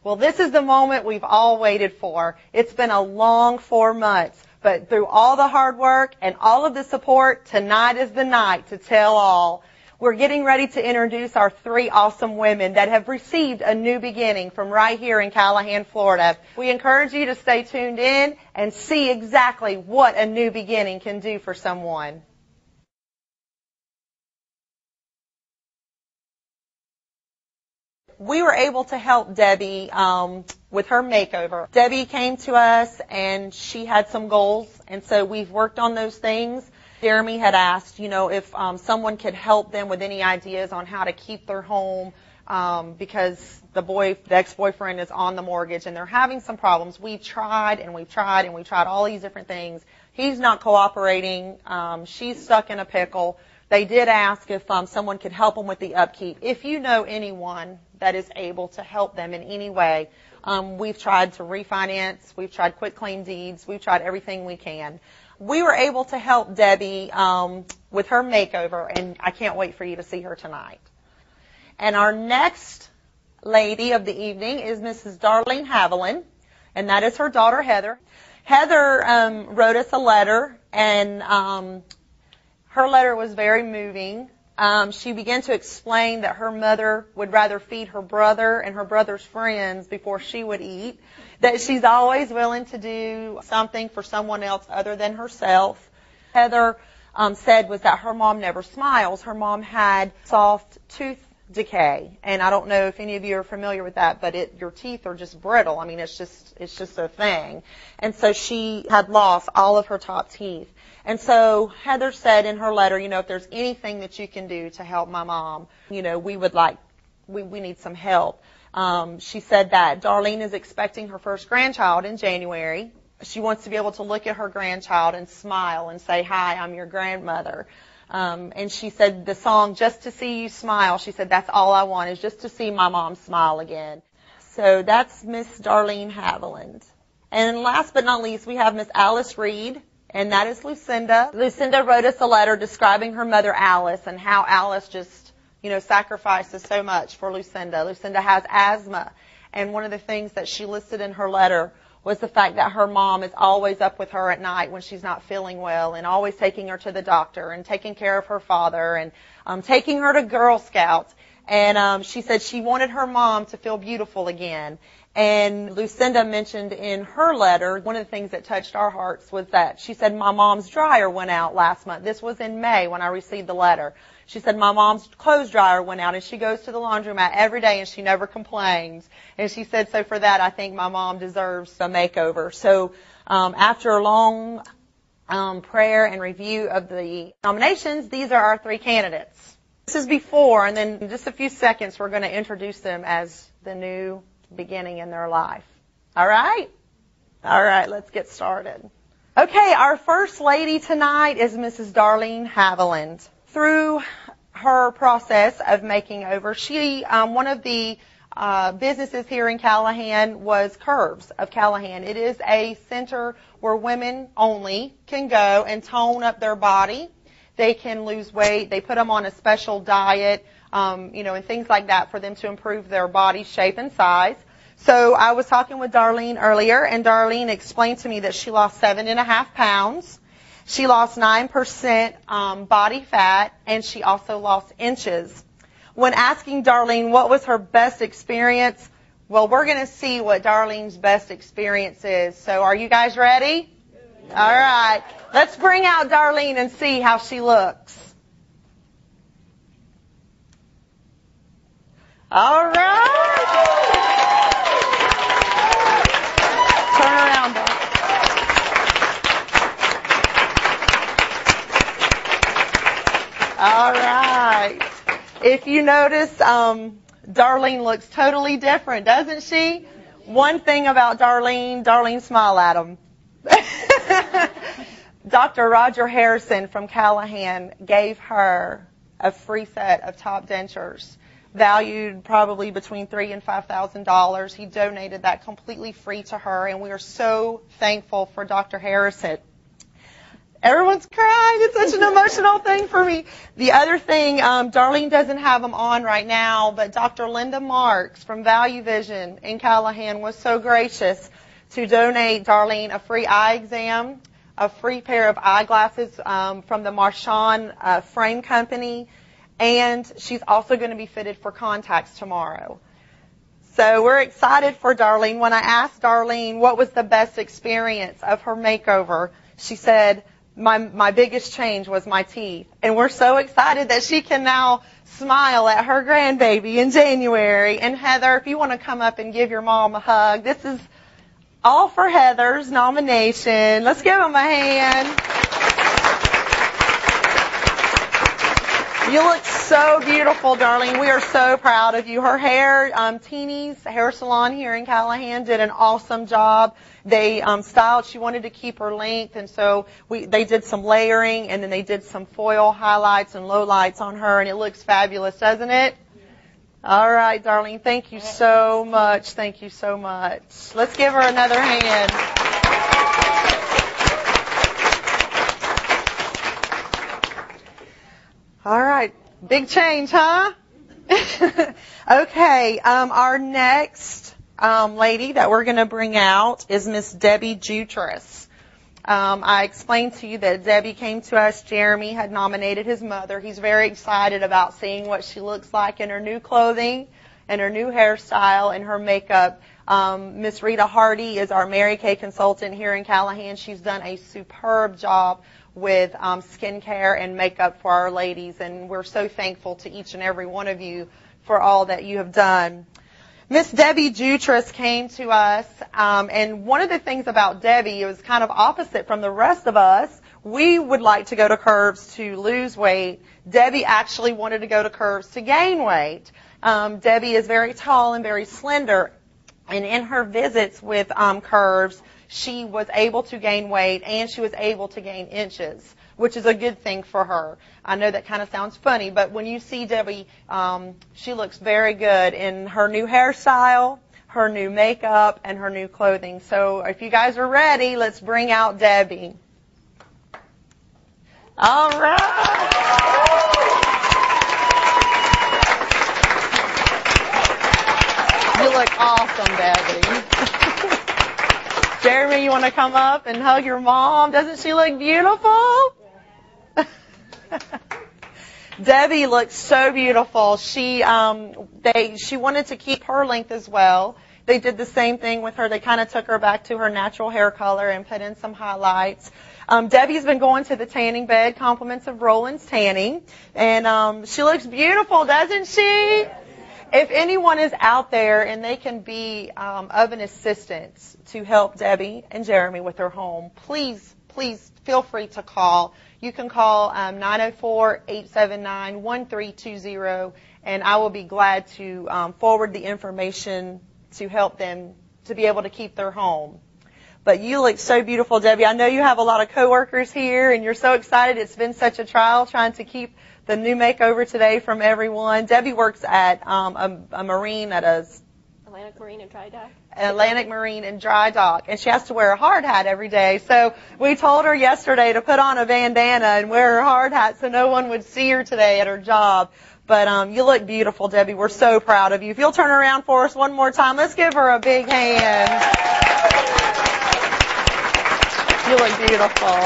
Well, this is the moment we've all waited for. It's been a long 4 months, but through all the hard work and all of the support, tonight is the night to tell all. We're getting ready to introduce our 3 awesome women that have received a new beginning from right here in Callahan, Florida. We encourage you to stay tuned in and see exactly what a new beginning can do for someone. We were able to help Debbie with her makeover. Debbie came to us and she had some goals, and so we've worked on those things. Jeremy had asked, if someone could help them with any ideas on how to keep their home because the ex-boyfriend is on the mortgage and they're having some problems. We've tried and we've tried and we've tried all these different things. He's not cooperating. She's stuck in a pickle. They did ask if someone could help them with the upkeep. If you know anyone that is able to help them in any way, we've tried to refinance. We've tried quitclaim deeds. We've tried everything we can. We were able to help Debbie with her makeover, and I can't wait for you to see her tonight. And our next lady of the evening is Mrs. Darlene Haviland, and that is her daughter, Heather. Heather wrote us a letter, and her letter was very moving. She began to explain that her mother would rather feed her brother and her brother's friends before she would eat, that she's always willing to do something for someone else other than herself. Heather said was that her mom never smiles. Her mom had soft tooth decay, and I don't know if any of you are familiar with that, but your teeth are just brittle. I mean, it's just a thing. And so she had lost all of her top teeth. And so Heather said in her letter, if there's anything that you can do to help my mom, we need some help. She said that Darlene is expecting her first grandchild in January. She wants to be able to look at her grandchild and smile and say, "Hi, I'm your grandmother." And she said the song, "Just to See You Smile," she said, "That's all I want is just to see my mom smile again." So that's Miss Darlene Haviland. And last but not least, we have Miss Alice Reed. And that is Lucinda. Lucinda wrote us a letter describing her mother, Alice, and how Alice just, sacrifices so much for Lucinda. Lucinda has asthma. And one of the things that she listed in her letter was the fact that her mom is always up with her at night when she's not feeling well and always taking her to the doctor and taking care of her father and taking her to Girl Scouts. And she said she wanted her mom to feel beautiful again. And Lucinda mentioned in her letter, one of the things that touched our hearts was that she said, "My mom's dryer went out last month." This was in May when I received the letter. She said, "My mom's clothes dryer went out, and she goes to the laundromat every day, and she never complains." And she said, "So for that, I think my mom deserves a makeover." So after a long prayer and review of the nominations, these are our 3 candidates. This is before, and then in just a few seconds, we're going to introduce them as the new beginning in their life. All right? All right, let's get started. Okay, our first lady tonight is Mrs. Darlene Haviland. Through her process of making over, one of the businesses here in Callahan was Curves of Callahan. It is a center where women only can go and tone up their body. They can lose weight. They put them on a special diet, and things like that for them to improve their body shape and size. So I was talking with Darlene earlier, and Darlene explained to me that she lost 7.5 pounds. She lost 9% body fat, and she also lost inches. When asking Darlene what was her best experience, well, we're going to see what Darlene's best experience is. So are you guys ready? All right. Let's bring out Darlene and see how she looks. All right. Turn around, Darlene. All right. If you notice, Darlene looks totally different, doesn't she? One thing about Darlene, smile at him. Dr. Roger Harrison from Callahan gave her a free set of top dentures, valued probably between $3,000 and $5,000. He donated that completely free to her, and we are so thankful for Dr. Harrison. Everyone's crying. It's such an emotional thing for me. The other thing, Darlene doesn't have them on right now, but Dr. Linda Marks from Value Vision in Callahan was so gracious to donate Darlene a free eye exam, a free pair of eyeglasses from the Marchand Frame Company, and she's also going to be fitted for contacts tomorrow. So we're excited for Darlene. When I asked Darlene what was the best experience of her makeover, she said, my biggest change was my teeth. And we're so excited that she can now smile at her grandbaby in January. And Heather, if you want to come up and give your mom a hug, this is all for Heather's nomination. Let's give them a hand. You look so beautiful, Darlene. We are so proud of you. Her hair, Teeny's hair salon here in Callahan did an awesome job. They styled. She wanted to keep her length, and so they did some layering, and then they did some foil highlights and lowlights on her, and it looks fabulous, doesn't it? All right, Darlene. Thank you so much. Thank you so much. Let's give her another hand. All right. Big change, huh? Okay. Our next lady that we're going to bring out is Miss Debbie Jutras. I explained to you that Debbie came to us. Jeremy had nominated his mother. He's very excited about seeing what she looks like in her new clothing and her new hairstyle and her makeup. Miss Rita Hardy is our Mary Kay consultant here in Callahan. She's done a superb job with skincare and makeup for our ladies, and we're so thankful to each and every one of you for all that you have done. Miss Debbie Jutras came to us, and one of the things about Debbie, it was kind of opposite from the rest of us. We would like to go to Curves to lose weight. Debbie actually wanted to go to Curves to gain weight. Debbie is very tall and very slender, and in her visits with Curves, she was able to gain weight and she was able to gain inches, which is a good thing for her. I know that kind of sounds funny, but when you see Debbie, she looks very good in her new hairstyle, her new makeup, and her new clothing. So if you guys are ready, let's bring out Debbie. All right. You look awesome, Debbie. Jeremy, you want to come up and hug your mom? Doesn't she look beautiful? Debbie looks so beautiful. She wanted to keep her length as well. They did the same thing with her. They kind of took her back to her natural hair color and put in some highlights. Debbie's been going to the tanning bed, compliments of Roland's Tanning, and she looks beautiful, doesn't she? If anyone is out there and they can be of an assistance to help Debbie and Jeremy with their home, please feel free to call. You can call 904-879-1320, and I will be glad to forward the information to help them to be able to keep their home. But you look so beautiful, Debbie. I know you have a lot of coworkers here, and you're so excited. It's been such a trial trying to keep the new makeover today from everyone. Debbie works at a marine at a Atlantic Marine and Dry Dock. Atlantic Marine and Dry Dock, and she has to wear a hard hat every day. So we told her yesterday to put on a bandana and wear her hard hat so no one would see her today at her job. But you look beautiful, Debbie. We're so proud of you. If you'll turn around for us one more time, let's give her a big hand. You look beautiful.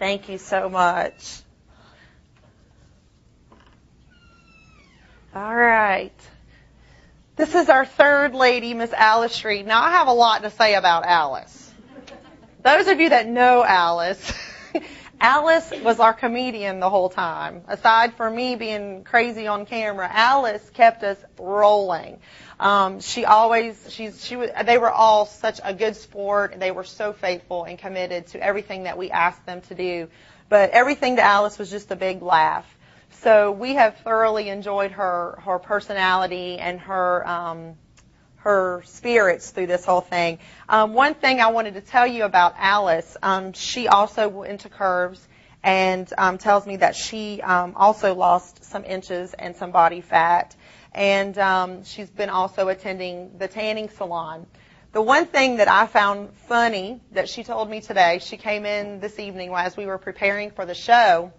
Thank you so much. All right. This is our third lady, Miss Alice Street. Now, I have a lot to say about Alice. Those of you that know Alice, Alice was our comedian the whole time. Aside from me being crazy on camera, Alice kept us rolling. They were all such a good sport, and they were so faithful and committed to everything that we asked them to do. But everything to Alice was just a big laugh. So we have thoroughly enjoyed her personality and her spirits through this whole thing. One thing I wanted to tell you about Alice, she also went to Curves and tells me that she also lost some inches and some body fat. And she's been also attending the tanning salon. The one thing that I found funny that she told me today, she came in this evening as we were preparing for the show,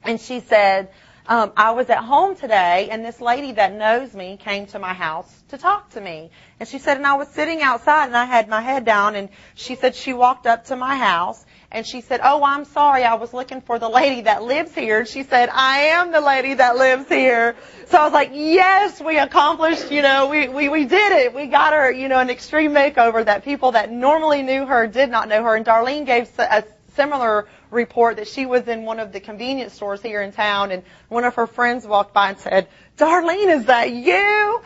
and she said, I was at home today, and this lady that knows me came to my house to talk to me. And she said, and I was sitting outside, and I had my head down, and she said she walked up to my house, and she said, oh, I'm sorry, I was looking for the lady that lives here. And she said, I am the lady that lives here. So I was like, yes, we accomplished, we did it. We got her, an extreme makeover that people that normally knew her did not know her. And Darlene gave a similar report that she was in one of the convenience stores here in town, and one of her friends walked by and said, Darlene, is that you?